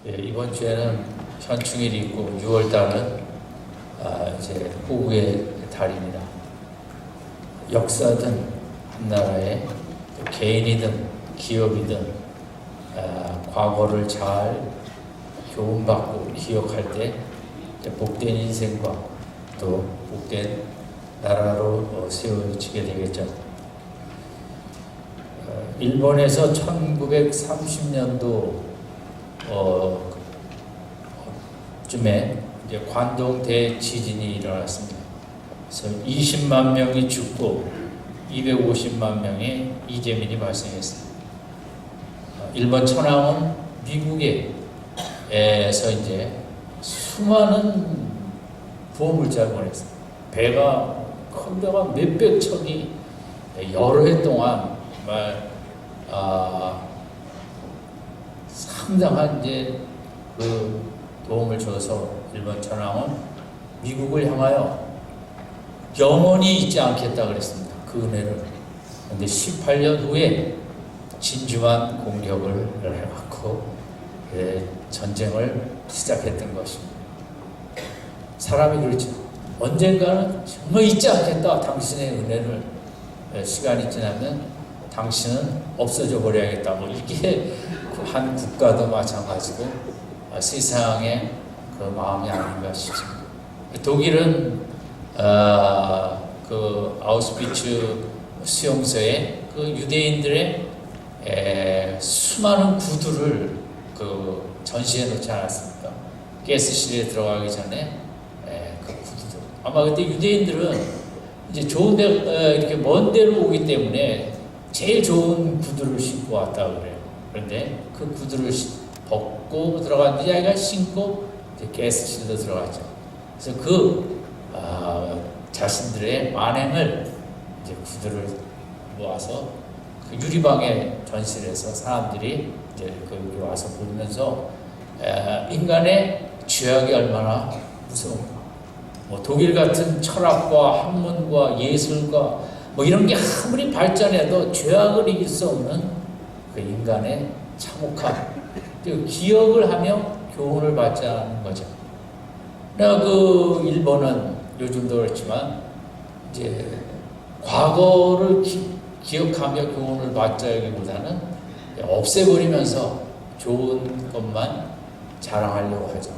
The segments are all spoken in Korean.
예, 이번 주에는 현충일이 있고 6월 달은 이제 호국의 달입니다. 역사든 한 나라의 개인이든 기업이든 과거를 잘 교훈받고 기억할 때 복된 인생과 또 복된 나라로 세워지게 되겠죠. 일본에서 1930년도 쯤에 이제 관동 대지진이 일어났습니다. 그래서 20만 명이 죽고 250만 명의 이재민이 발생했습니다. 일본 천황은 미국에서 이제 수많은 구호물자를 보냈습니다. 배가 큰 배가 몇백 척이 여러 해 동안 정말 상당한 이제 그 도움을 줘서 일본 천황은 미국을 향하여 영원히 잊지 않겠다 그랬습니다. 그 은혜를. 그런데 18년 후에 진주만 공격을 해갖고 전쟁을 시작했던 것입니다. 사람이 그렇죠. 언젠가는 정말 잊지 않겠다. 당신의 은혜를. 시간이 지나면 당신은 없어져 버려야겠다. 뭐 이게 한 국가도 마찬가지고 세상의 그 마음이 아닌가 싶습니다. 독일은 그 아우슈비츠 수용소에 그 유대인들의 수많은 구두를 그 전시해 놓지 않았습니까? 가스실에 들어가기 전에 그 구두들. 아마 그때 유대인들은 이제 좋은데 이렇게 먼 데로 오기 때문에 제일 좋은 구두를 신고 왔다 그래요. 그런데 그 구두를 벗고 들어갔는데 자기가 신고 가스실로 들어갔죠. 그래서 그 자신들의 만행을 이제 구두를 모아서 그 유리방에 전시해서 사람들이 이제 거기 와서 보면서 인간의 죄악이 얼마나 무서운가. 뭐 독일 같은 철학과 학문과 예술과 뭐 이런 게 아무리 발전해도 죄악을 이길 수 없는 그 인간의 참혹함, 그리고 기억을 하며 교훈을 받자는 거죠. 그러나 그 일본은 요즘도 그렇지만 이제 과거를 기억하며 교훈을 받자기보다는 없애버리면서 좋은 것만 자랑하려고 하죠.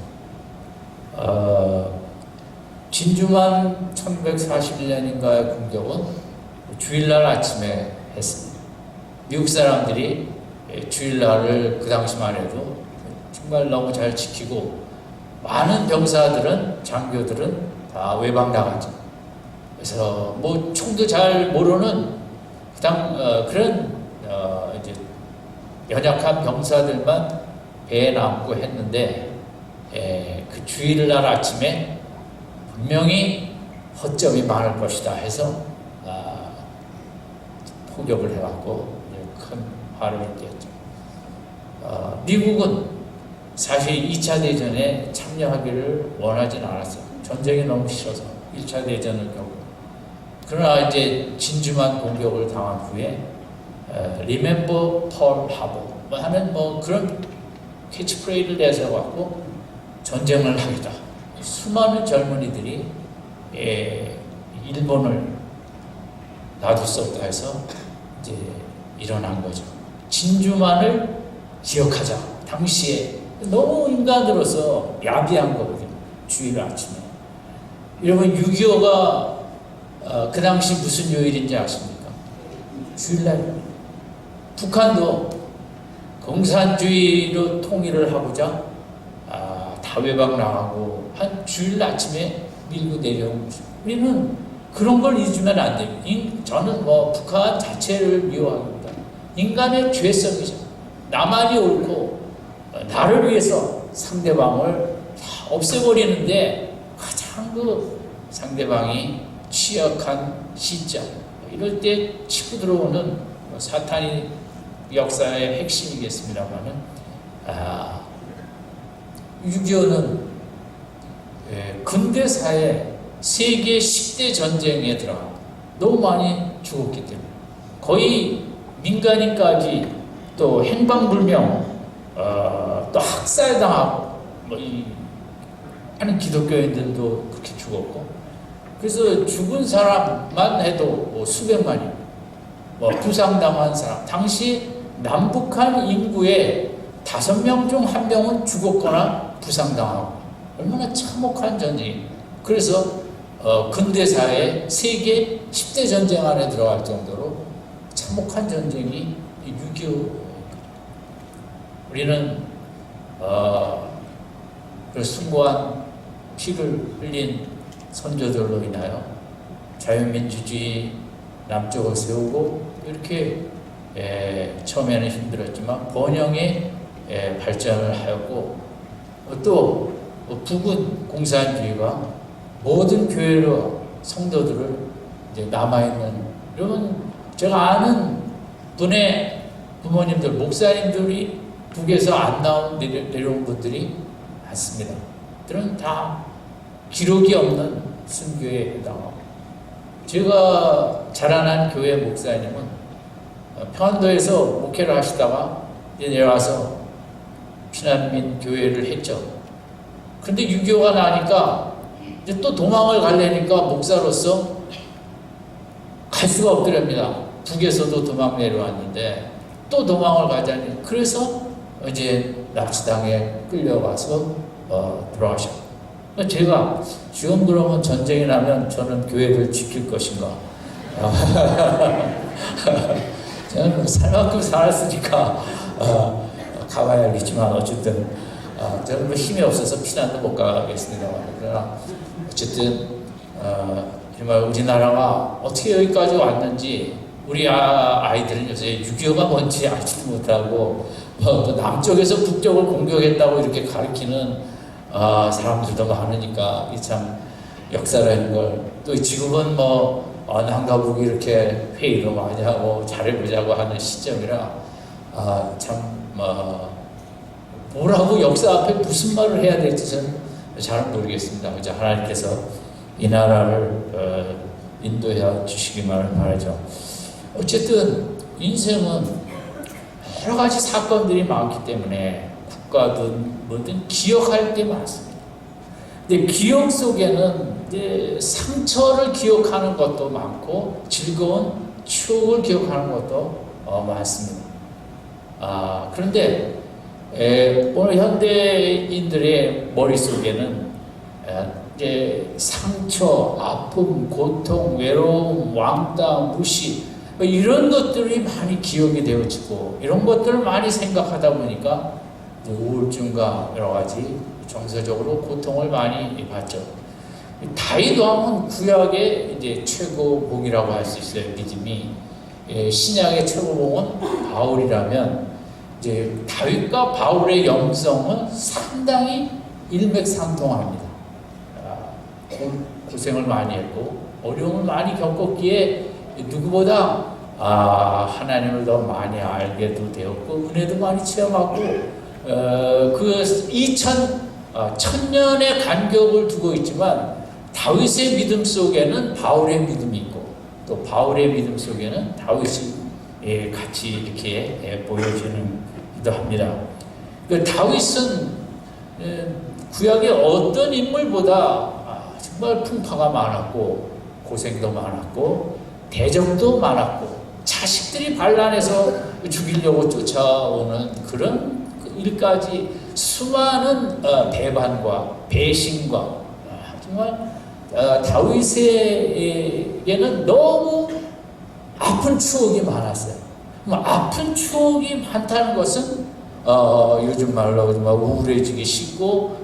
진주만 1941년인가의 공격은 주일날 아침에 했습니다. 미국 사람들이 주일날을 그 당시만 해도 정말 너무 잘 지키고 많은 병사들은 장교들은 다 외박 나갔죠. 그래서 뭐 총도 잘 모르는 그런 이제 연약한 병사들만 배에 남고 했는데 그 주일날 아침에 분명히 허점이 많을 것이다 해서 포격을 해갖고 큰 화를 일으켰죠. 미국은 사실 2차 대전에 참여하기를 원하진 않았어요. 전쟁이 너무 싫어서 1차 대전을 겪고. 그러나 이제 진주만 공격을 당한 후에 Remember Pearl Harbor 하는 뭐 그런 캐치프레이즈를 내세워갖고 전쟁을 하겠다. 수많은 젊은이들이 일본을 놔둘 수 없다 해서 이제 일어난 거죠. 진주만을 기억하자. 당시에 너무 인간으로서 야비한 거거든요. 주일 아침에. 여러분 6.25가 그 당시 무슨 요일인지 아십니까? 주일날. 북한도 공산주의로 통일을 하고자 다 외박 나가고 한 주일 아침에 밀고 내려온 거죠. 우리는 그런 걸 잊으면 안 됩니다. 저는 뭐 북한 자체를 미워합니다. 인간의 죄성이죠. 나만이 옳고 나를 위해서 상대방을 다 없애버리는데 가장 그 상대방이 취약한 시점 이럴 때 치고 들어오는 사탄이 역사의 핵심이겠습니다만은 6.25는 근대사에 세계 10대 전쟁에 들어가 너무 많이 죽었기 때문에 거의 민간인까지 또 행방불명 또 학살당하고 하는 기독교인들도 그렇게 죽었고, 그래서 죽은 사람만 해도 뭐 수백만이, 뭐 부상당한 사람, 당시 남북한 인구의 5명 중 1명은 죽었거나 부상당하고, 얼마나 참혹한 전쟁이. 그래서 근대사의 세계 10대 전쟁 안에 들어갈 정도로 참혹한 전쟁이 6.25. 우리는 그 숭고한 피를 흘린 선조들로 인하여 자유민주주의 남쪽을 세우고, 이렇게 처음에는 힘들었지만 번영의 발전을 하였고, 또 북은 공산주의가 모든 교회로 성도들을 이제 남아있는, 여러분 제가 아는 분의 부모님들, 목사님들이 북에서 안 내려온 분들이 많습니다. 그들은 다 기록이 없는 순교에 해당하고, 제가 자라난 교회 목사님은 평안도에서 목회를 하시다가 이제 내려와서 피난민 교회를 했죠. 그런데 6.25가 나니까 이제 또 도망을 가려니까 목사로서 갈 수가 없더랍니다. 북에서도 도망 내려왔는데 또 도망을 가자니, 그래서 이제 납치당에 끌려가서 돌아가셨고, 제가 지금 그러면 전쟁이 나면 저는 교회를 지킬 것인가? 저는 살 만큼 살았으니까 가봐야 알겠지만, 어쨌든 저는 뭐 힘이 없어서 피난도 못 가겠습니다만, 그러나 어쨌든 정말 우리나라가 어떻게 여기까지 왔는지, 우리 아이들은 요새 6.25가 뭔지 알지도 못하고 또 남쪽에서 북쪽을 공격했다고 이렇게 가르치는 사람들도 많으니까, 이 참 역사라는 걸, 또 지금은 뭐 남과 북이 이렇게 회의도 많이 하고 잘해보자고 하는 시점이라 참 뭐라고 역사 앞에 무슨 말을 해야 될지 저는 잘 모르겠습니다. 그저 하나님께서 이 나라를 인도해 주시기만을 바라죠. 어쨌든 인생은 여러 가지 사건들이 많기 때문에 국가든 뭐든 기억할 게 많습니다. 근데 기억 속에는 이제 상처를 기억하는 것도 많고 즐거운 추억을 기억하는 것도 많습니다. 그런데 오늘 현대인들의 머릿속에는 이제 상처, 아픔, 고통, 외로움, 왕따, 무시, 이런 것들이 많이 기억이 되어지고, 이런 것들을 많이 생각하다 보니까 우울증과 여러 가지 정서적으로 고통을 많이 받죠. 다윗 왕은 구약의 이제 최고봉이라고 할 수 있어요. 믿음이. 신약의 최고봉은 바울이라면, 이제 다윗과 바울의 영성은 상당히 일맥상통합니다. 고생을 많이 했고 어려움을 많이 겪었기에 누구보다 하나님을 더 많이 알게도 되었고 은혜도 많이 체험하고, 그 1000년의 간격을 두고 있지만 다윗의 믿음 속에는 바울의 믿음이 있고, 또 바울의 믿음 속에는 다윗이 같이 이렇게 보여지기도 합니다. 다윗은 구약의 어떤 인물보다 정말 풍파가 많았고 고생도 많았고 대적도 많았고 자식들이 반란해서 죽이려고 쫓아오는 그런 일까지 수많은 배반과 배신과, 정말 다윗에게는 너무 아픈 추억이 많았어요. 아픈 추억이 많다는 것은 요즘 말로 우울해지기 쉽고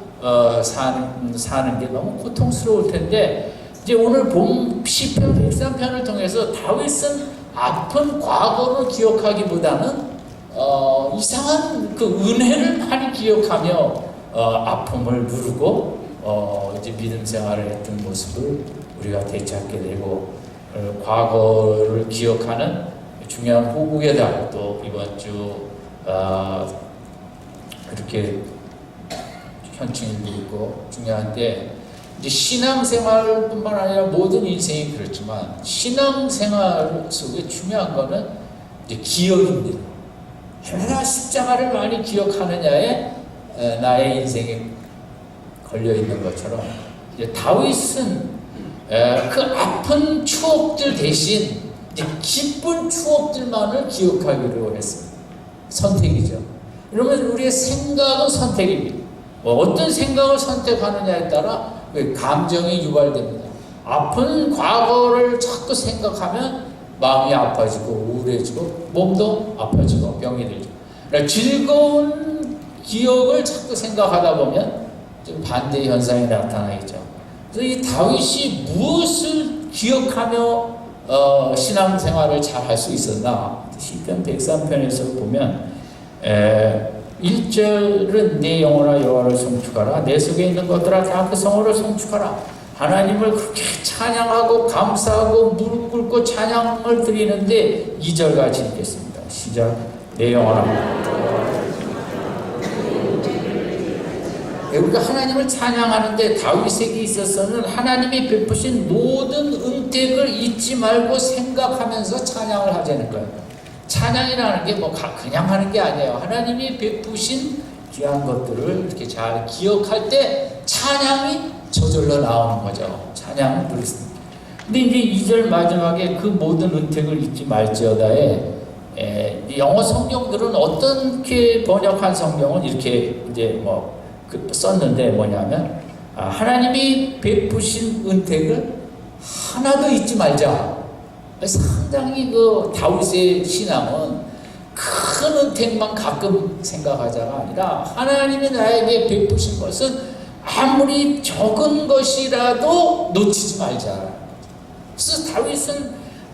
사는 게 너무 고통스러울 텐데, 이제 오늘 본 시편 103편을 통해서 다윗은 아픈 과거를 기억하기보다는 이상한 그 은혜를 많이 기억하며 아픔을 누르고 이제 믿음 생활을 했던 모습을 우리가 되찾게 되고, 과거를 기억하는 중요한 호국의 달, 또 이번 주 그렇게 현충일도 있고 중요한데, 이제 신앙생활뿐만 아니라 모든 인생이 그렇지만 신앙생활 속에 중요한 거는 이제 기억입니다. 얼마나 십자가를 많이 기억하느냐에 나의 인생에 걸려 있는 것처럼 이제 다윗은 그 아픈 추억들 대신 이제 기쁜 추억들만을 기억하기로 했습니다. 선택이죠. 그러면 우리의 생각은 선택입니다. 어떤 생각을 선택하느냐에 따라 감정이 유발됩니다. 아픈 과거를 자꾸 생각하면 마음이 아파지고 우울해지고 몸도 아파지고 병이 들죠. 그러니까 즐거운 기억을 자꾸 생각하다 보면 좀 반대 현상이 나타나겠죠. 그래서 이 다윗이 무엇을 기억하며 신앙생활을 잘 할 수 있었나? 시편 103편에서 보면 1절은 내 영혼아 여호와를 송축하라. 내 속에 있는 것들아 다 그 성호를 송축하라. 하나님을 그렇게 찬양하고 감사하고 무릎 꿇고 찬양을 드리는데 2절 같이 읽겠습니다. 시작. 내 영혼아. 우리가 하나님을 찬양하는데 다윗에게 있어서는 하나님이 베푸신 모든 은택을 잊지 말고 생각하면서 찬양을 하자는 거예요. 찬양이라는 게 뭐 그냥 하는 게 아니에요. 하나님이 베푸신 귀한 것들을 이렇게 잘 기억할 때 찬양이 저절로 나오는 거죠. 찬양은 그렇습니다. 근데 이제 2절 마지막에 그 모든 은택을 잊지 말지어다에 영어 성경들은 어떻게 번역한 성경은 이렇게 이제 썼는데 뭐냐면 하나님이 베푸신 은택을 하나도 잊지 말자. 상당히 그 다윗의 신앙은 큰 은택만 가끔 생각하자가 아니라 하나님이 나에게 베푸신 것은 아무리 적은 것이라도 놓치지 말자. 그래서 다윗은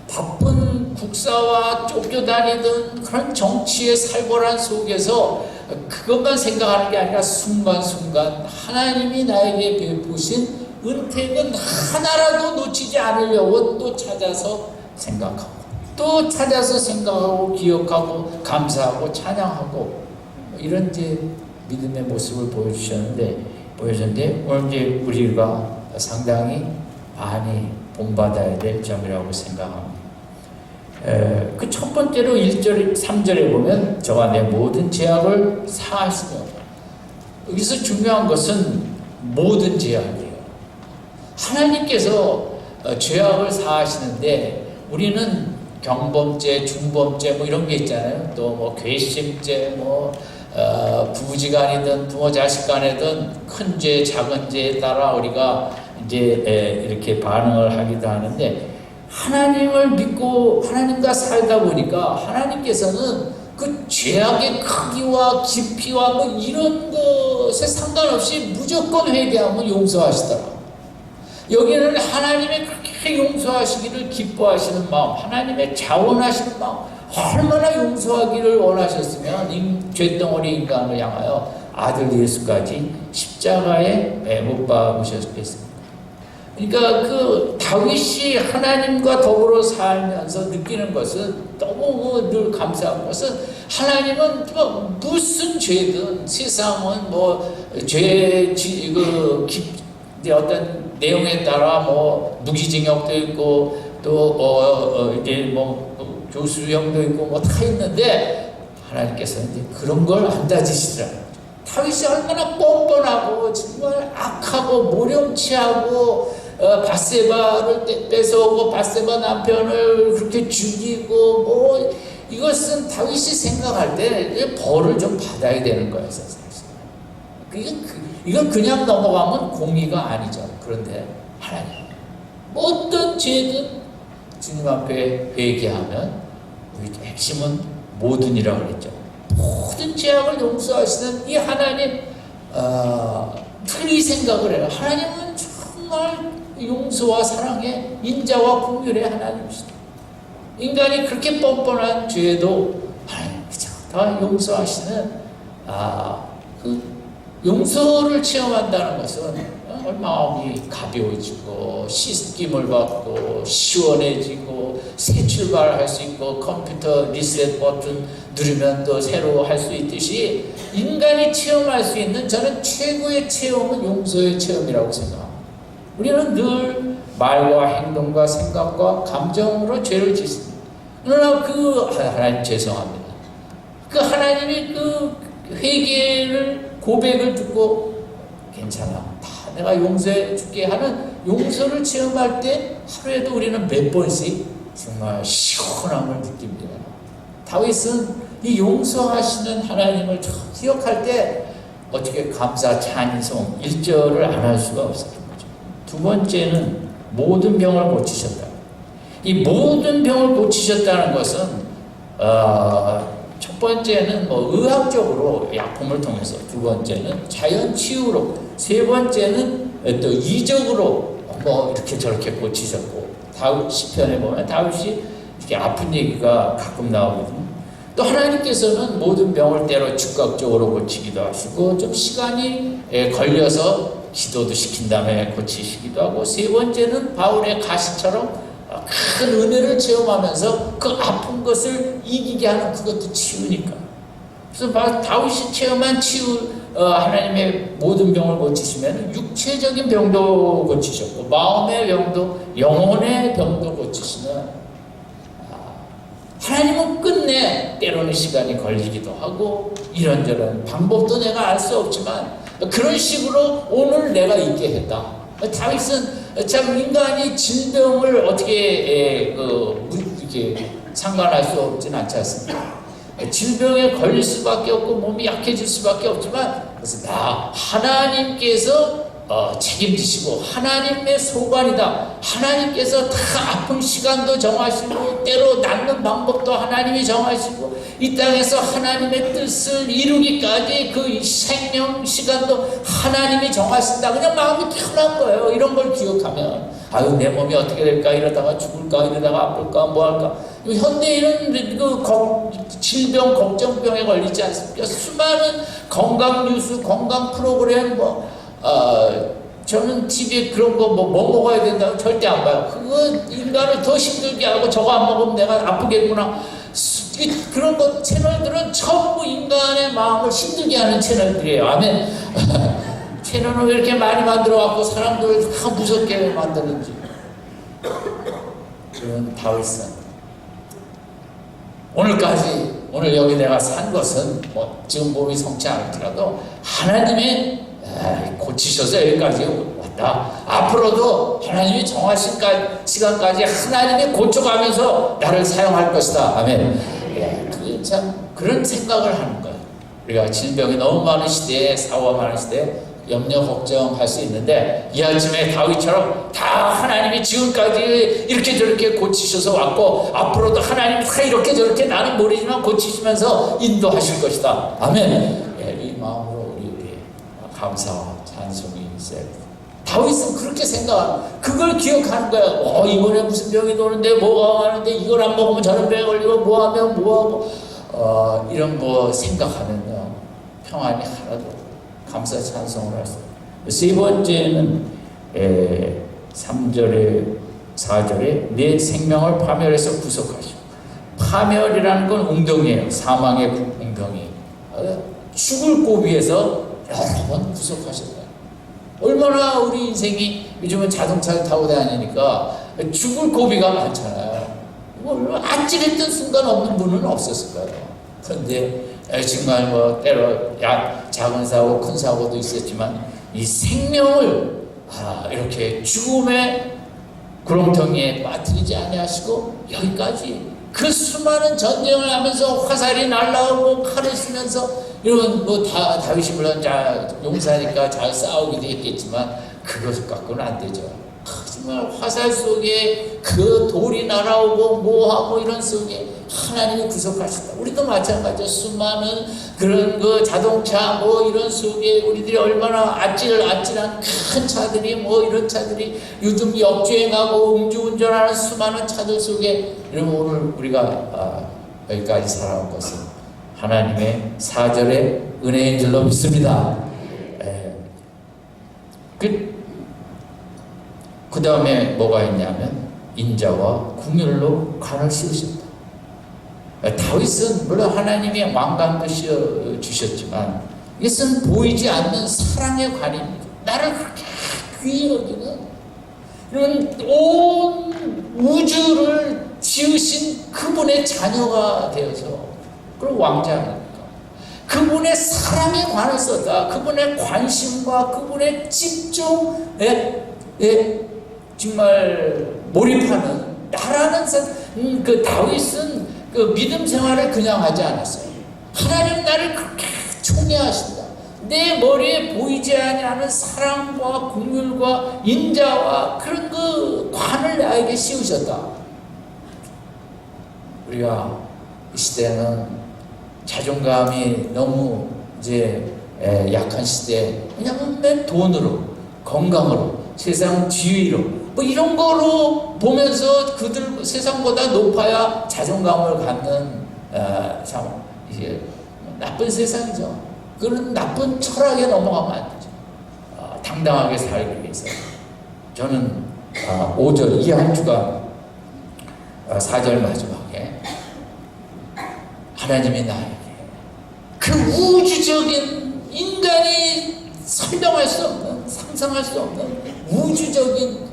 바쁜 국사와 쫓겨다니던 그런 정치의 살벌한 속에서 그것만 생각하는 게 아니라 순간순간 하나님이 나에게 베푸신 은택은 하나라도 놓치지 않으려고 또 찾아서 생각하고 또 찾아서 생각하고 기억하고 감사하고 찬양하고 이런 이제 믿음의 모습을 보여주셨는데 오늘 이제 우리가 상당히 많이 본받아야 될 점이라고 생각합니다. 그 첫 번째로 1절, 3절에 보면 저와 내 모든 죄악을 사하시며, 여기서 중요한 것은 모든 죄악이에요. 하나님께서 죄악을 사하시는데 우리는 경범죄, 중범죄 이런 게 있잖아요. 또 괘씸죄, 부부지간이든 부모 자식 간에든 큰 죄, 작은 죄에 따라 우리가 이제 이렇게 반응을 하기도 하는데 하나님을 믿고 하나님과 살다 보니까 하나님께서는 그 죄악의 크기와 깊이와 이런 것에 상관없이 무조건 회개하면 용서하시더라고요. 여기는 하나님의 그렇게 용서하시기를 기뻐하시는 마음, 하나님의 자원하시는 마음, 얼마나 용서하기를 원하셨으면 죄덩어리 인간을 향하여 아들 예수까지 십자가에 못 박으셨겠습니까? 그러니까 그 다윗이 하나님과 더불어 살면서 느끼는 것은 너무 늘 감사한 것은 하나님은 무슨 죄든 세상은 어떤 내용에 따라 무기징역도 있고 또 이제 교수형도 있고 다 있는데 하나님께서는 이제 그런 걸 안 따지시더라고요. 다윗이 얼마나 뻔뻔하고 정말 악하고 모렴치하고 밧세바를 뺏어오고 밧세바 남편을 그렇게 죽이고 이것은 다윗이 생각할 때 벌을 좀 받아야 되는 거예요. 이건 그냥 넘어가면 공의가 아니죠. 그런데 하나님 어떤 죄든 주님 앞에 회개하면 우리 핵심은 모든이라고 그랬죠. 모든 죄악을 용서하시는 이 하나님 늘 이 생각을 해요. 하나님은 정말 용서와 사랑의 인자와 긍휼의 하나님이시다. 인간이 그렇게 뻔뻔한 죄도 하나님 다 용서하시는 그 용서를 체험한다는 것은 마음이 가벼워지고 씻김을 받고 시원해지고 새 출발할 수 있고 컴퓨터 리셋 버튼 누르면 또 새로 할 수 있듯이 인간이 체험할 수 있는 저는 최고의 체험은 용서의 체험이라고 생각합니다. 우리는 늘 말과 행동과 생각과 감정으로 죄를 짓습니다. 그러나 하나님 죄송합니다. 그 하나님이 그 회개를 고백을 듣고 괜찮아, 다 내가 용서해 줄게 하는 용서를 체험할 때 하루에도 우리는 몇 번씩 정말 시원함을 느낍니다. 다윗은 이 용서하시는 하나님을 기억할 때 어떻게 감사, 찬송, 1절을 안 할 수가 없었던 거죠. 두 번째는 모든 병을 고치셨다. 이 모든 병을 고치셨다는 것은 첫 번째는 의학적으로 약품을 통해서, 두 번째는 자연 치유로, 세 번째는 또 이적으로 이렇게 저렇게 고치셨고, 다윗 시편에 보면 다윗이 이렇게 아픈 얘기가 가끔 나오거든요. 또 하나님께서는 모든 병을 때로 즉각적으로 고치기도 하시고, 좀 시간이 걸려서 기도도 시킨 다음에 고치시기도 하고, 세 번째는 바울의 가시처럼 큰 은혜를 체험하면서 그 아픈 것을 이기게 하는, 그것도 치유니까. 그래서 다윗이 체험한 하나님의 모든 병을 고치시면 육체적인 병도 고치셨고, 마음의 병도, 영혼의 병도 고치시는, 하나님은 끝내 때로는 시간이 걸리기도 하고 이런저런 방법도 내가 알 수 없지만 그런 식으로 오늘 내가 있게 했다. 다윗은 참 인간이 질병을 어떻게 이렇게 상관할 수 없진 않지 않습니까? 질병에 걸릴 수밖에 없고 몸이 약해질 수밖에 없지만, 그래서 하나님께서 책임지시고 하나님의 소관이다. 하나님께서 다 아픈 시간도 정하시고 때로 낫는 방법도 하나님이 정하시고 이 땅에서 하나님의 뜻을 이루기까지 그 생명 시간도 하나님이 정하신다. 그냥 마음이 편한 거예요. 이런 걸 기억하면 내 몸이 어떻게 될까, 이러다가 죽을까, 이러다가 아플까, 뭐 할까. 현대인은 질병, 걱정병에 걸리지 않습니까? 수많은 건강 뉴스, 건강 프로그램, 저는 TV에 그런 거 뭐 먹어야 된다고 절대 안 봐요. 그거 인간을 더 힘들게 하고, 저거 안 먹으면 내가 아프겠구나. 그런 거 채널들은 전부 인간의 마음을 힘들게 하는 채널들이에요. 아멘. 채널을 왜 이렇게 많이 만들어갖고 사람들을 다 무섭게 만드는지. 그런 다윗은 오늘 여기 내가 산 것은 지금 몸이 성치 않을지라도 하나님의 고치셔서 여기까지 왔다. 앞으로도 하나님이 정하신 시간까지 하나님이 고쳐가면서 나를 사용할 것이다. 아멘. 그게 참 그런 생각을 하는 거예요. 우리가 질병이 너무 많은 시대에, 사고가 많은 시대에 염려 걱정할 수 있는데, 이 아침에 다윗처럼 다 하나님이 지금까지 이렇게 저렇게 고치셔서 왔고, 앞으로도 하나님이 다 이렇게 저렇게 나는 모르지만 고치시면서 인도하실 것이다. 아멘. 이 마음으로 우리 감사와 찬송이 있어야 돼요. 다윗은 그렇게 생각하는, 그걸 기억하는 거야. 이번에 무슨 병이 도는데 뭐가 하는데 이걸 안 먹으면 저런 병에 걸리고 뭐하면 뭐하고 이런 거 생각하면요, 평안이 하나도, 감사 찬송을 할 수 있어요. 세 번째는 3절에 4절에 내 생명을 파멸해서 구속하시고, 파멸이라는 건 웅덩이에요. 사망의 웅덩이. 죽을 고비에서 여러 번 구속하셨다. 얼마나 우리 인생이 요즘은 자동차를 타고 다니니까 죽을 고비가 많잖아요. 아찔했던 순간 없는 분은 없었을 거예요. 그런데 정말 때로 작은 사고, 큰 사고도 있었지만 이 생명을 이렇게 죽음의 구렁텅이에 빠뜨리지 아니하시고 여기까지, 그 수많은 전쟁을 하면서 화살이 날라오고 칼을 쓰면서 이런 다윗이 물론 용사니까 잘 싸우기도 했겠지만 그것 갖고는 안 되죠. 정말 화살 속에 그 돌이 날아오고 뭐하고 이런 속에 하나님이 구속하신다. 우리도 마찬가지죠. 수많은 그런 자동차 이런 속에 우리들이 얼마나 아찔한 큰 차들이 이런 차들이 요즘 역주행하고 음주운전하는 수많은 차들 속에, 여러분 오늘 우리가 여기까지 살아온 것은 하나님의 4절의 은혜인 줄로 믿습니다. 그 다음에 뭐가 있냐면 인자와 궁율로 관을 씌우셨다. 다윗은 물론 하나님의 왕관도 씌워주셨지만 이것은 보이지 않는 사랑의 관입니다. 나를 그렇게 귀히 여기는 이런 온 우주를 지으신 그분의 자녀가 되어서, 그리고 왕자니까 그분의 사랑에 관해서다. 그분의 관심과 그분의 집중에 정말 몰입하는 나라는 그 다윗은 그 믿음 생활을 그냥 하지 않았어요. 하나님 나를 그렇게 총애하신다. 내 머리에 보이지 않는 사랑과 긍휼과 인자와 그런 그 관을 나에게 씌우셨다. 우리가 이 시대는 자존감이 너무 이제 약한 시대. 왜냐하면 맨 돈으로, 건강으로, 세상 지위로 뭐 이런 거로 보면서 그들 세상보다 높아야 자존감을 갖는 참 이게 나쁜 세상이죠. 그런 나쁜 철학에 넘어가면 안 되죠. 당당하게 살기 위해서 저는 5절 이 한 주간 4절 마지막에 하나님이 나에게 그 우주적인 인간이 설명할 수 없는 상상할 수 없는 우주적인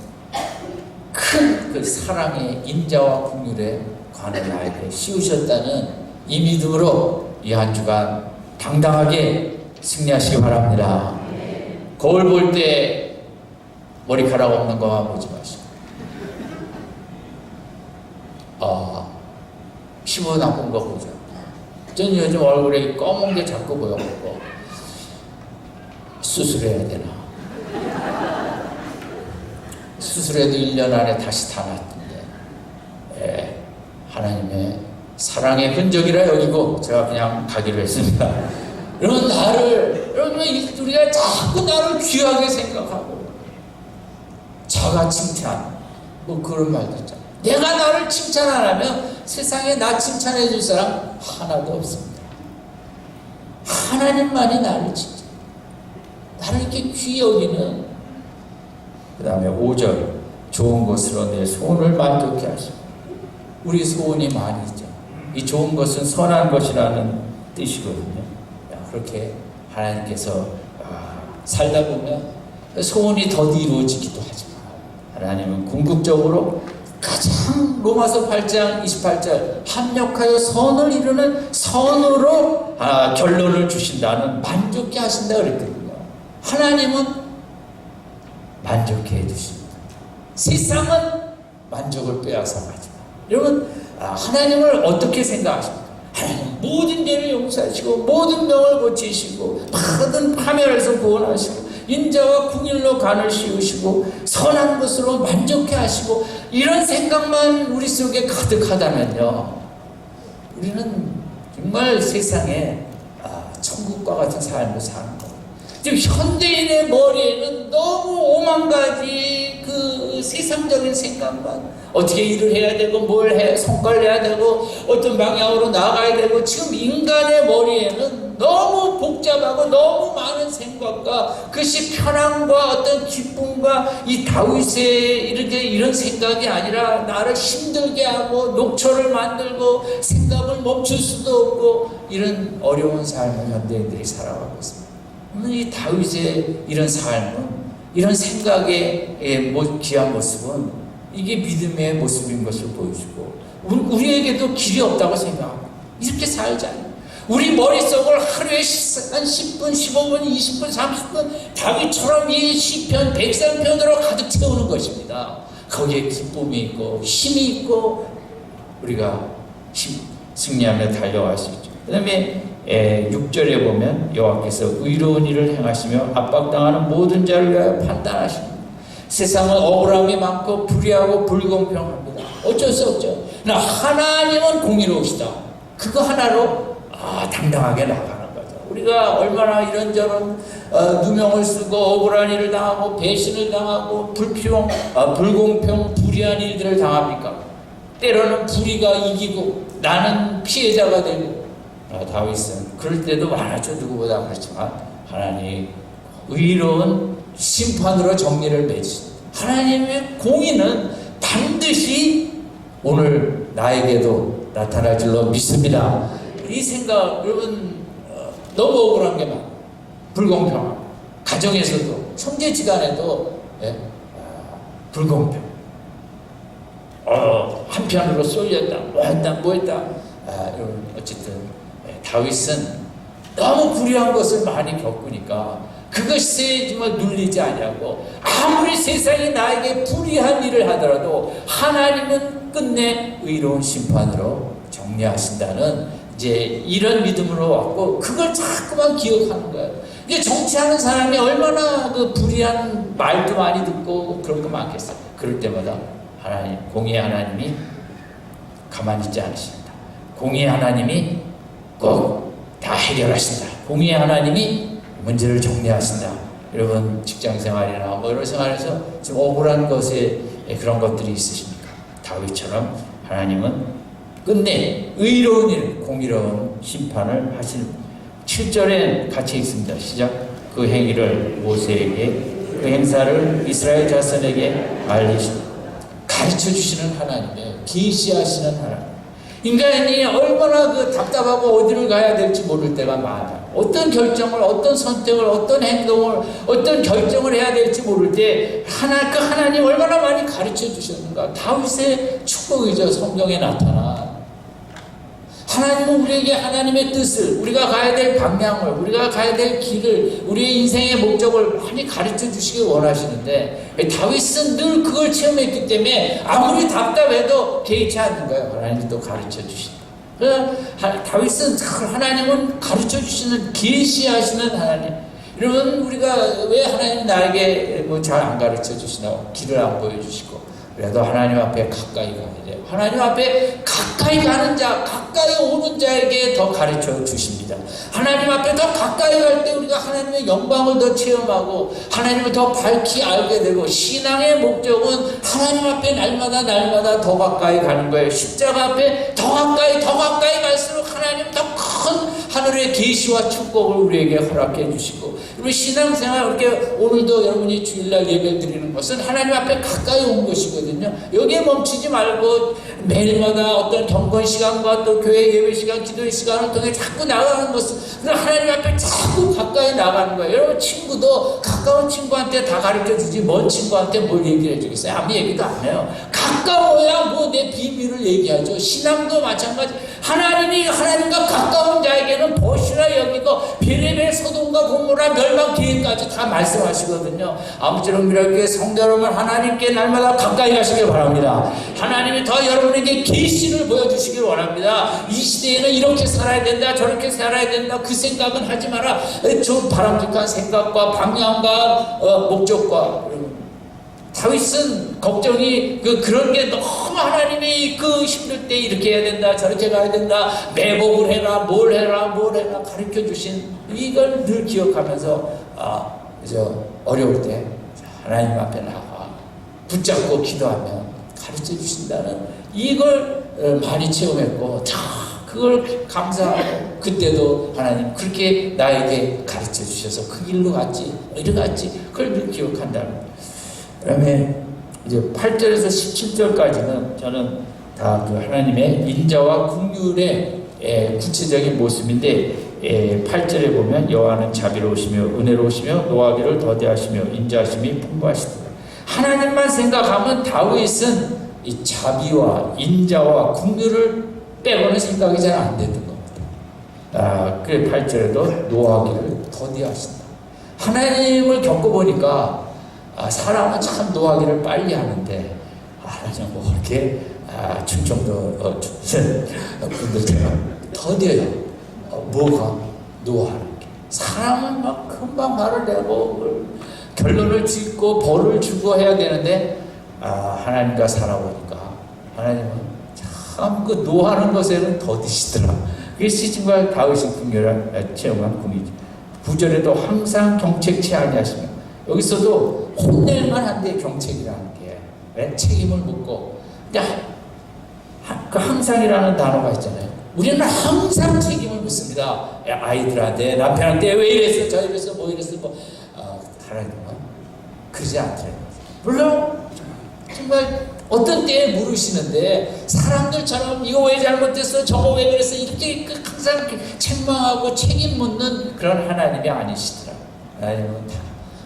큰 그 사랑의 인자와 긍휼의 관을 나에게 씌우셨다는 이 믿음으로 이 한 주간 당당하게 승리하시기 바랍니다. 거울 볼 때 머리카락 없는 것만 보지 마시고 피부 나쁜 거 보죠. 저는 요즘 얼굴에 검은 게 자꾸 보여갖고 수술해야 되나. 수술해도 1년 안에 다시 다 낫던데 하나님의 사랑의 흔적이라 여기고 제가 그냥 가기로 했습니다. 여러분 우리가 자꾸 나를 귀하게 생각하고 자가 칭찬 뭐 그런 말도 있잖아요. 내가 나를 칭찬 안 하면 세상에 나 칭찬해 줄 사람 하나도 없습니다. 하나님만이 나를 칭찬, 나를 이렇게 귀히 여기는. 그 다음에 5절 좋은 것으로 내 소원을 만족케 하시고. 우리 소원이 많이 있죠. 이 좋은 것은 선한 것이라는 뜻이거든요. 그렇게 하나님께서 살다 보면 소원이 더 이루어지기도 하지만 하나님은 궁극적으로 가장 로마서 8장 28절 합력하여 선을 이루는 선으로 결론을 주신다는 만족해 하신다 그랬거든요. 하나님은 만족해 해주십니다. 세상은 만족을 빼앗아 가지고. 여러분 하나님을 어떻게 생각하십니까? 하나님 모든 죄를 용서하시고 모든 병을 고치시고 모든 파멸에서 구원하시고 인자와 긍휼로 간을 씌우시고 선한 것으로 만족해 하시고 이런 생각만 우리 속에 가득하다면요, 우리는 정말 세상에 천국과 같은 삶을 사는 거예요. 지금 현대인의 머리에는 너무 오만 가지 그 세상적인 생각만, 어떻게 일을 해야 되고 뭘 해 성과를 내야 되고 어떤 방향으로 나가야 되고, 지금 인간의 머리에는 너무 복잡하고 너무 많은 생각과 그것이 편안과 어떤 기쁨과 이 다윗의 이런 생각이 아니라 나를 힘들게 하고 녹초를 만들고 생각을 멈출 수도 없고 이런 어려운 삶을 현대인들이 살아가고 있습니다. 이 다윗의 이런 삶은, 이런 생각의 귀한 모습은 이게 믿음의 모습인 것을 보여주고 우리에게도 길이 없다고 생각하고 이렇게 살잖아요. 우리 머릿속을 하루에 한 10분, 15분, 20분, 30분 다윗처럼 이 시편, 백상편으로 가득 채우는 것입니다. 거기에 기쁨이 있고 힘이 있고 우리가 승리하며 달려갈 수 있죠. 그 다음에 6절에 보면 여호와께서 의로운 일을 행하시며 압박당하는 모든 자를 위하여 판단하십니다. 세상은 억울함이 많고 불의하고 불공평합니다. 어쩔 수 없죠. 그러나 하나님은 공의로우시다. 그거 하나로 당당하게 나가는 거죠. 우리가 얼마나 이런저런 누명을 쓰고 억울한 일을 당하고 배신을 당하고 불공평 불의한 일들을 당합니까? 때로는 불의가 이기고 나는 피해자가 되고. 다윗은 그럴 때도 많았죠. 누구보다 그렇지만 하나님 의로운 심판으로 정리를 맺으십니다. 하나님의 공의는 반드시 오늘 나에게도 나타날 줄로 믿습니다. 이 생각, 여러분 너무 억울한 게 많아요. 불공평하고 가정에서도 형제지간에도 불공평. 한편으로 쏠렸다, 뭐 했다. 여러분 어쨌든 다윗은 너무 불의한 것을 많이 겪으니까 그것에 정말 눌리지 아니하고, 아무리 세상이 나에게 불의한 일을 하더라도 하나님은 끝내 의로운 심판으로 정리하신다는 이제 이런 믿음으로 왔고, 그걸 자꾸만 기억하는 거예요. 이게 정치하는 사람이 얼마나 그 불의한 말도 많이 듣고 그런 거 많겠어요. 그럴 때마다 하나님, 공의의 하나님이 가만히 있지 않으신다. 공의의 하나님이 꼭 다 해결하신다. 공의의 하나님이 문제를 정리하신다. 여러분 직장생활이나 뭐 이런 생활에서 지금 억울한 것에 그런 것들이 있으십니까? 다윗처럼 하나님은 끝내 의로운 일, 공의로운 심판을 하시는. 7절에 같이 있습니다. 시작. 그 행위를 모세에게, 그 행사를 이스라엘 자손에게 가르쳐 주시는 하나님이에요. 계시하시는 하나님. 인간이 얼마나 그 답답하고 어디를 가야 될지 모를 때가 많아요. 어떤 결정을, 어떤 선택을, 어떤 행동을, 어떤 결정을 해야 될지 모를 때 그 하나님 얼마나 많이 가르쳐 주셨는가. 다윗의 축복이죠. 성경에 나타나. 하나님은 우리에게 하나님의 뜻을, 우리가 가야 될 방향을, 우리가 가야 될 길을, 우리의 인생의 목적을 많이 가르쳐 주시길 원하시는데, 다윗은 늘 그걸 체험했기 때문에 아무리 답답해도 개의치 않는 거예요. 하나님이 또 가르쳐 주신다. 다윗은 하나님은 가르쳐 주시는, 계시하시는 하나님. 여러분, 우리가 왜 하나님이 나에게 뭐 잘 안 가르쳐 주시나, 길을 안 보여주시고, 그래도 하나님 앞에 가까이 가야 돼요. 하나님 앞에 가까이 가는 자, 가까이 오는 자에게 더 가르쳐 주십니다. 하나님 앞에 더 가까이 갈 때 우리가 하나님의 영광을 더 체험하고 하나님을 더 밝히 알게 되고, 신앙의 목적은 하나님 앞에 날마다 더 가까이 가는 거예요. 십자가 앞에 더 가까이 갈수록 하나님 더 큰 하늘의 계시와 축복을 우리에게 허락해 주시고, 우리 신앙생활, 이렇게 오늘도 여러분이 주일날 예배 드리는 것은 하나님 앞에 가까이 온 것이거든요. 여기에 멈추지 말고 매일마다 어떤 경건 시간과 또 교회 예배 시간, 기도의 시간을 통해 자꾸 나가는 것은 하나님 앞에 자꾸 가까이 나가는 거예요. 여러분, 친구도 가까운 친구한테 다 가르쳐 주지 먼 친구한테 뭘 얘기를 해주겠어요? 아무 얘기도 안 해요. 가까워야 뭐 내 비밀을 얘기하죠. 신앙도 마찬가지. 하나님과 가까운 자에게는 보시라 여기고 베레벨 소돔과 고모라 멸망 계획까지 다 말씀하시거든요. 아무쪼록 이렇게 성도 여러분, 하나님께 날마다 가까이 가시길 바랍니다. 하나님이 더 여러분에게 계시를 보여주시길 원합니다. 이 시대에는 이렇게 살아야 된다, 저렇게 살아야 된다, 그 생각은 하지 마라. 좀 바람직한 생각과 방향과 목적과. 다윗은 걱정이 그런 게 너무, 하나님이 그 힘들 때 이렇게 해야 된다, 저렇게 가야 된다, 매복을 해라, 뭘 해라 가르쳐 주신 이걸 늘 기억하면서 어려울 때 하나님 앞에 나가 붙잡고 기도하면 가르쳐 주신다는 이걸 많이 체험했고, 그걸 감사하고, 그때도 하나님 그렇게 나에게 가르쳐 주셔서 그 길로 갔지, 이리 갔지, 그걸 늘 기억한다는. 그 다음에 이제 8절에서 17절까지는 저는 다 그 하나님의 인자와 긍휼의 구체적인 모습인데, 8절에 보면 여호와는 자비로우시며 은혜로우시며 노하기를 더디하시며 인자하심이 풍부하시더라. 하나님만 생각하면 다윗은 이 자비와 인자와 긍휼을 빼고는 생각이 잘 안 되는 겁니다. 그래 8절에도 노하기를 더디하신다. 하나님을 겪어보니까 사람은 참 노하기를 빨리 하는데, 하나님 뭐 그렇게 충청도 분들처럼 더뎌요. 뭐가? 노하는 게. 사람은 막 금방 말을 내고 결론을 짓고 벌을 주고 해야 되는데, 하나님과 살아보니까 하나님은 참 그 노하는 것에는 더디시더라. 그게 시즌과 다윗의 긍휼을 체험한 궁이죠. 9절에도 항상 경책치 아니하시며, 여기서도 혼낼만 한데 경책이라는 게 책임을 묻고, 그 항상이라는 단어가 있잖아요. 우리는 항상 책임을 묻습니다. 아이들한테, 남편한테 왜 이랬어, 저 이랬어, 뭐 이랬어, 하나님은 그러지 않더라고요. 물론 정말 어떤 때에 물으시는데, 사람들처럼 이거 왜 잘못됐어, 저거 왜 그랬어, 이렇게 항상 책망하고 책임 묻는 그런 하나님이 아니시더라고요. 하나님은 다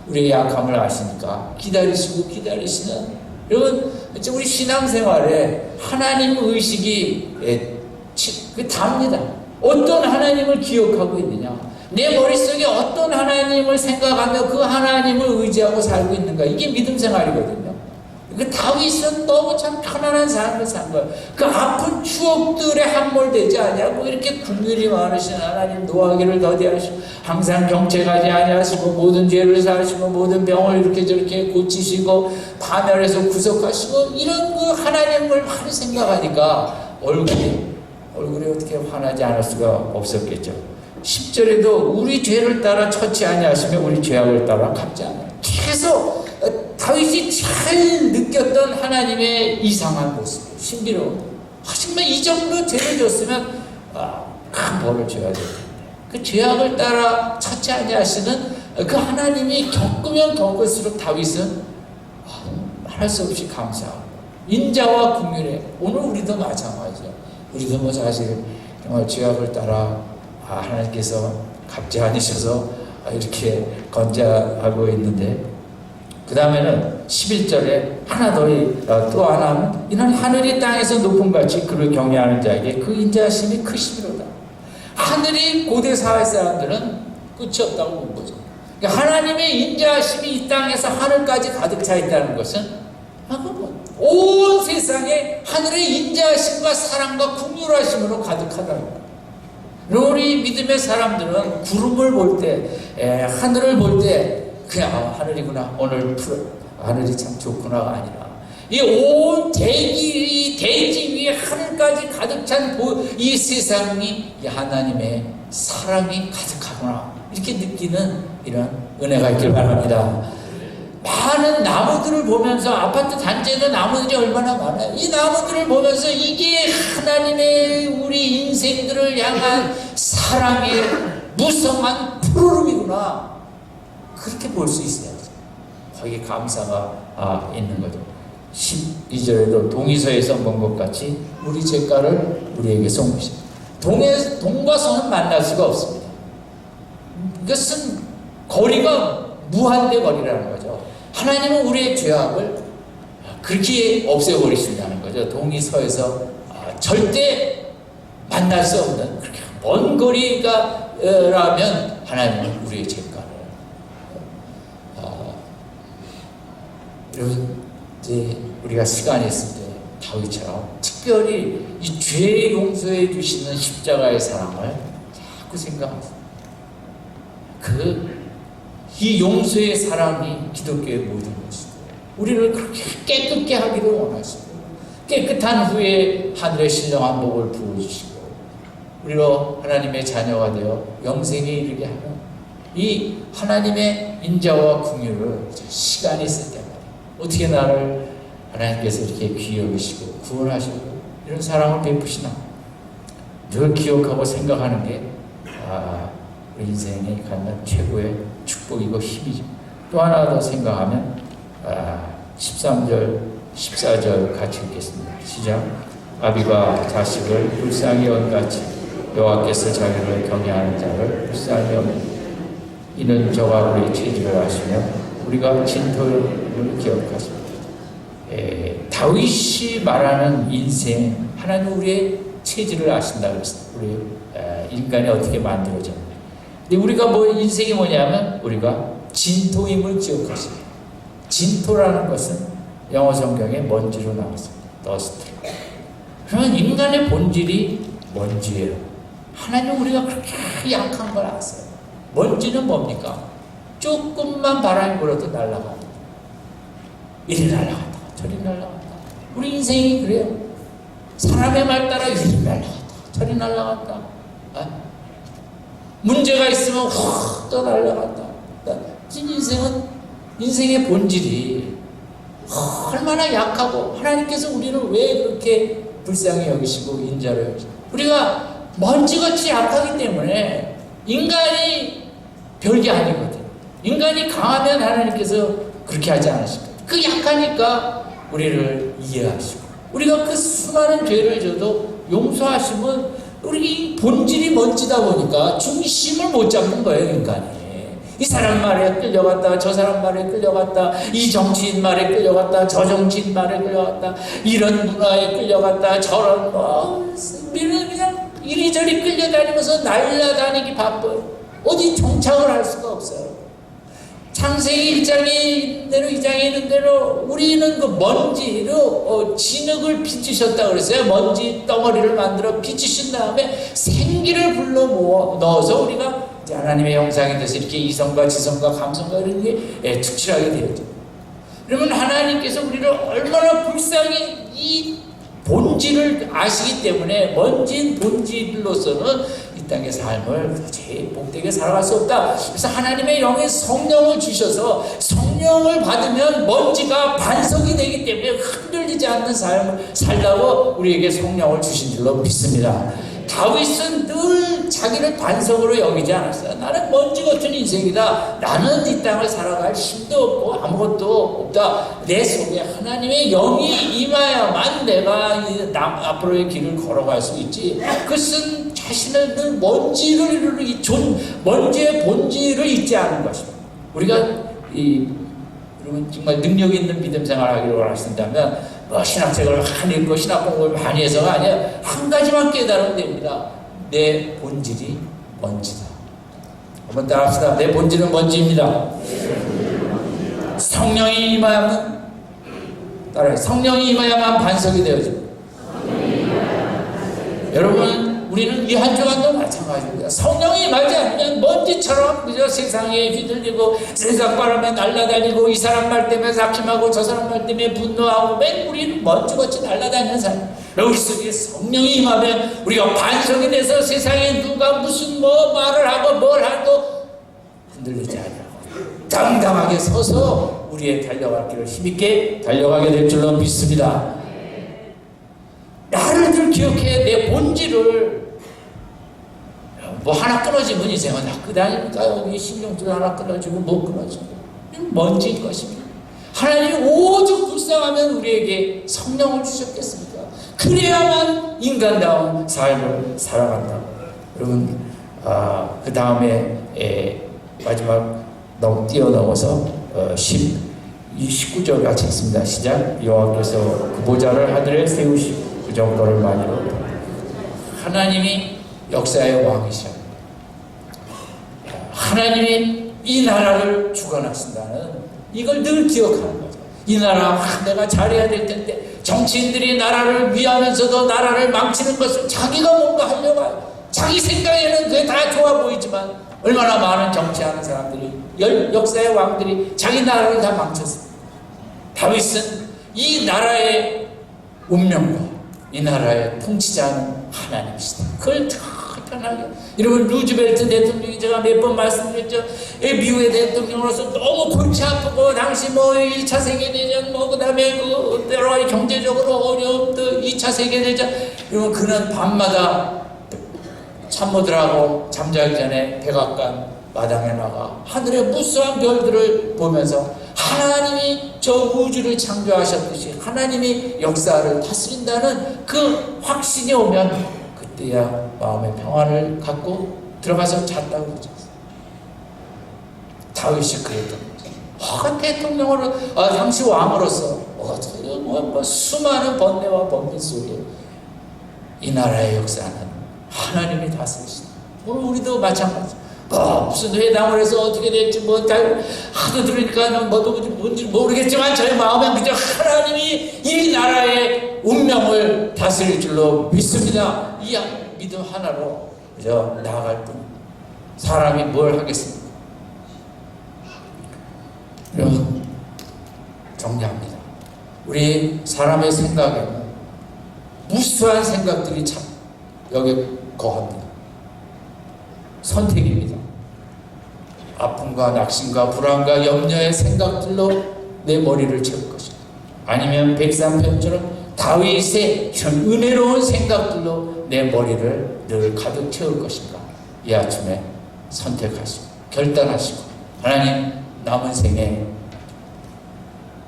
우리의 약함을 아시니까 기다리시는. 여러분, 우리 신앙생활에 하나님 의식이 답니다. 어떤 하나님을 기억하고 있느냐, 내 머릿속에 어떤 하나님을 생각하며 그 하나님을 의지하고 살고 있는가. 이게 믿음 생활이거든요. 그 다윗은 너무 참 편안한 삶을 산 거예요. 그 아픈 추억들에 함몰되지 아니하고 이렇게 긍휼이 많으신 하나님, 노하기를 더디하시고 항상 경책하지 아니하시고 모든 죄를 사하시고 모든 병을 이렇게 저렇게 고치시고 파멸해서 구속하시고 이런 그 하나님을 많이 생각하니까 얼굴이 어떻게 환하지 않을 수가 없었겠죠. 10절에도 우리 죄를 따라 처치 아니하시며 우리 죄악을 따라 갚지 않아요. 계속 다윗이 잘 느꼈던 하나님의 이상한 모습, 신비로운. 하지만 이 정도 죄를 졌으면 큰 벌을 줘야 돼요. 그 죄악을 따라 처치 아니하시는 그 하나님이 겪으면 겪을수록 다윗은 할 수 없이 감사하고 인자와 긍휼에 오늘 우리도 마찬가지죠. 우리도 뭐 사실 정말 죄악을 따라 하나님께서 갚지 않으셔서 이렇게 건재하고 있는데 그 다음에는 11절에 하나 또 하나는 이는 하늘이 땅에서 높은 같이 그를 경외하는 자에게 그 인자하심이 크시리로다. 하늘이 고대 사회 사람들은 끝이 없다고 본 거죠. 그러니까 하나님의 인자하심이 이 땅에서 하늘까지 가득 차 있다는 것은 온 세상에 하늘의 인자하심과 사랑과 긍휼하심으로 가득하다는 거예요. 우리 믿음의 사람들은 구름을 볼 때, 하늘을 볼 때 그냥 하늘이구나, 오늘 하늘이 참 좋구나가 아니라 이 온 대지 위에 하늘까지 가득 찬 이 세상이 이 하나님의 사랑이 가득하구나 이렇게 느끼는 이런 은혜가 있길 바랍니다. 많은 나무들을 보면서 아파트 단지에도 나무들이 얼마나 많아요. 이 나무들을 보면서 이게 하나님의 우리 인생들을 향한 사랑의 무성한 푸르름이구나 그렇게 볼 수 있어요. 거기에 감사가 있는 거죠. 12절에도 동이서에서 먼 것 같이 우리 죄가를 우리에게 쏘무시다. 동과 서는 만날 수가 없습니다. 이것은 거리가 무한대 거리라는 거죠. 하나님은 우리의 죄악을 그렇게 없애버리신다는 거죠. 동이서에서 절대 만날 수 없는 그렇게 먼 거리가라면 하나님은 우리의 죄가를 이제 우리가 시간이 있을 때 다윗처럼 특별히 이 죄 용서해 주시는 십자가의 사랑을 자꾸 생각하세요. 이 용서의 사랑이 기독교의 모든 것이고 우리를 그렇게 깨끗게 하기를 원하시고 깨끗한 후에 하늘의 신령한 복을 부어주시고 우리로 하나님의 자녀가 되어 영생에 이르게 하는 이 하나님의 인자와 긍휼을 시간이 있을 때마다 어떻게 나를 하나님께서 이렇게 귀히 여기시고 구원하시고 이런 사랑을 베푸시나 늘 기억하고 생각하는 게 우리 인생에 갖는 최고의 축복이고 힘이죠. 또 하나 더 생각하면 13절, 14절 같이 읽겠습니다. 시작. 아비가 자식을 불쌍히 여김같이 여호와께서 자기를 경외하는 자를 불쌍히 여기니 이는 저가 우리 체질을 아시며 우리가 진토를 기억하십니다. 다윗이 말하는 인생 하나님 우리의 체질을 아신다 그랬습니다. 우리 인간이 어떻게 만들어졌는지. 근데 우리가 인생이 뭐냐면 우리가 진토임을 기억하십니다. 진토라는 것은 영어 성경에 먼지로 나왔습니다. 더스트. 그러면 인간의 본질이 먼지예요. 하나님 우리가 그렇게 약한 걸 아세요. 먼지는 뭡니까? 조금만 바람이 불어도 날아갑니다. 이리 날아갔다 저리 날아갔다. 우리 인생이 그래요. 사람의 말 따라 이리 날아갔다 저리 날아갔다. 문제가 있으면 확 또 날아갔다. 인생의 본질이 얼마나 약하고 하나님께서 우리를 왜 그렇게 불쌍히 여기시고 인자로 여기시고 우리가 먼지같이 약하기 때문에 인간이 별게 아니거든. 인간이 강하면 하나님께서 그렇게 하지 않으실까. 그 약하니까 우리를 이해하시고 우리가 그 수많은 죄를 져도 용서하시면 우리 본질이 먼지다 보니까 중심을 못 잡는 거예요. 인간이 이 사람 말에 끌려갔다 저 사람 말에 끌려갔다 이 정치인 말에 끌려갔다 저 정치인 말에 끌려갔다 이런 문화에 끌려갔다 저런 우리는 그냥 이리저리 끌려다니면서 날라다니기 바빠요. 어디 정착을 할 수가 없어요. 창세기 1장에 있는 대로 2장에 있는 대로 우리는 그 먼지로 진흙을 빚으셨다 그랬어요. 먼지 덩어리를 만들어 빚으신 다음에 생기를 불러 모아 넣어서 우리가 이제 하나님의 형상이 돼서 이렇게 이성과 지성과 감성과 이런 게 축출하게 되었죠. 그러면 하나님께서 우리를 얼마나 불쌍히 이 본질을 아시기 때문에 먼지인 본질로서는 이 땅의 삶을 제일 복되게 살아갈 수 없다. 그래서 하나님의 영의 성령을 주셔서 성령을 받으면 먼지가 반석이 되기 때문에 흔들리지 않는 삶을 살라고 우리에게 성령을 주신 줄로 믿습니다. 다윗은 늘 자기를 반석으로 여기지 않았어요. 나는 먼지 같은 인생이다. 나는 이 땅을 살아갈 힘도 없고 아무것도 없다. 내 속에 하나님의 영이 임하야만 내가 앞으로의 길을 걸어갈 수 있지. 그것은 자신을 늘 먼지의 본질을 잊지 않은 것입니다. 우리가 여러분 정말 능력 있는 믿음 생활하기를 원하신다면 신학책을 많이 읽고 신학 공부를 많이 해서가 아니라 한 가지만 깨달으면 됩니다. 내 본질이 먼지다. 한번 따라합시다. 내 본질은 먼지입니다. 성령이 임하야만 따라해. 성령이 임하야만 반석이 되어집니다. 여러분 우리는 이 한 주간도 마찬가지입니다. 성령이 임하지 않으면 먼지처럼 그저 세상에 휘둘리고 세상 바람에 날아다니고 이 사람 말 때문에 낙심하고 저 사람 말 때문에 분노하고 맨 우리는 먼지같이 날아다니는 사람. 우리 속에 성령이 임하면 우리가 반석이 돼서 세상에 누가 무슨 말을 하고 뭘 해도 흔들리지 않고 당당하게 서서 우리의 달려갈 길을 힘있게 달려가게 될 줄로 믿습니다. 나를 좀 기억해. 내 본질을 뭐 하나 끊어지면 인생은 다 끝아닙니까? 여기 신경줄 하나 끊어지고 못 끊어지고 먼지인 것입니다. 하나님이 오죽 불쌍하면 우리에게 성령을 주셨겠습니까? 그래야만 인간다운 삶을 살아간다고. 여러분 그 다음에 마지막 뛰어넘어서 19절 같이 있습니다. 시작. 여호와께서 그 보좌를 하늘에 세우시고 그 정도를 만으로 하나님이 역사의 왕이셔. 하나님이 이 나라를 주관하신다는 이걸 늘 기억하는 거죠. 이 나라 내가 잘해야 될 텐데 정치인들이 나라를 위하면서도 나라를 망치는 것을 자기가 뭔가 하려고 해요. 자기 생각에는 그게 다 좋아 보이지만 얼마나 많은 정치하는 사람들이 역사의 왕들이 자기 나라를 다 망쳤습니다. 다윗은 이 나라의 운명과 이 나라의 통치자는 하나님이시다. 그걸 편하게. 여러분 루즈벨트 대통령이 제가 몇 번 말씀드렸죠. 미국의 대통령으로서 너무 골치 아프고 당시 1차 세계대전 그 다음에 여러 가지 경제적으로 어려운 2차 세계대전. 여러분 그는 밤마다 참모들하고 잠자기 전에 백악관 마당에 나가 하늘의 무수한 별들을 보면서 하나님이 저 우주를 창조하셨듯이 하나님이 역사를 다스린다는 그 확신이 오면 그때야 마음의 평안을 갖고 들어가서 잤다고 그러죠. 다윗이 그랬던 거죠. 대통령으로 당시 왕으로서 수많은 번뇌와 번민 속에 이 나라의 역사는 하나님이 다스리신다. 오늘 우리도 마찬가지. 무슨 회담을 해서 어떻게 될지 하도 들으니까 뭔지 모르겠지만 저의 마음엔 그저 하나님이 이 나라의 운명을 다스릴 줄로 믿습니다. 이 믿음 하나로 그저 나아갈 뿐. 사람이 뭘 하겠습니까? 여러분 정리합니다. 우리 사람의 생각에는 무수한 생각들이 참 여기 거합니다. 선택입니다. 아픔과 낙심과 불안과 염려의 생각들로 내 머리를 채울 것입니다. 아니면 백삼편처럼 다윗의 이런 은혜로운 생각들로 내 머리를 늘 가득 채울 것인가. 이 아침에 선택하시고 결단하시고 하나님 남은 생에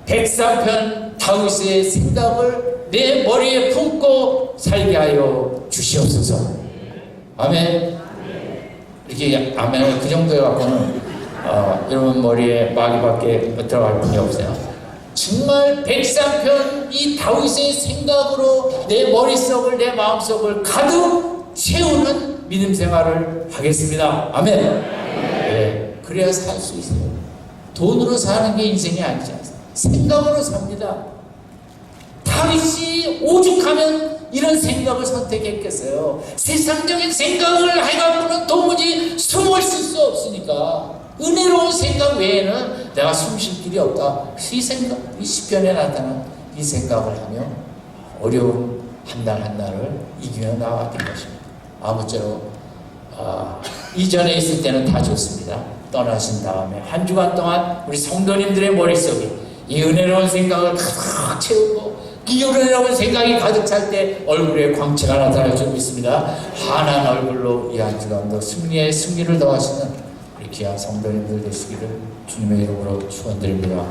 백삼편 다윗의 생각을 내 머리에 품고 살게 하여 주시옵소서. 아멘. 이렇게 아멘을 그 정도에 갖고는 여러분 머리에 마귀밖에 들어갈 분이 없어요. 정말 백삼편 이 다윗의 생각으로 내 머릿속을 내 마음속을 가득 채우는 믿음 생활을 하겠습니다. 아멘. 그래야 살 수 있어요. 돈으로 사는 게 인생이 아니지 않습니까? 생각으로 삽니다. 다윗이 오죽하면 이런 생각을 선택했겠어요. 세상적인 생각을 해가지고는 도무지 숨을 쉴 수 없으니까 은혜로운 생각 외에는 내가 숨 쉴 길이 없다. 이 생각, 이 시편에 나타난 이 생각을 하며 어려운 한 날 한 날을 이기며 나왔던 것입니다. 아무쪼록 이전에 있을 때는 다 좋습니다. 떠나신 다음에 한 주간 동안 우리 성도님들의 머릿속에 이 은혜로운 생각을 가득 채우고 이 은혜로운 생각이 가득 찰 때 얼굴에 광채가 나타나주고 있습니다. 환한 얼굴로 이 한 주간도 승리의 승리를 더하시는 우리 귀한 성도님들 되시기를 주님의 이름으로 축원드립니다.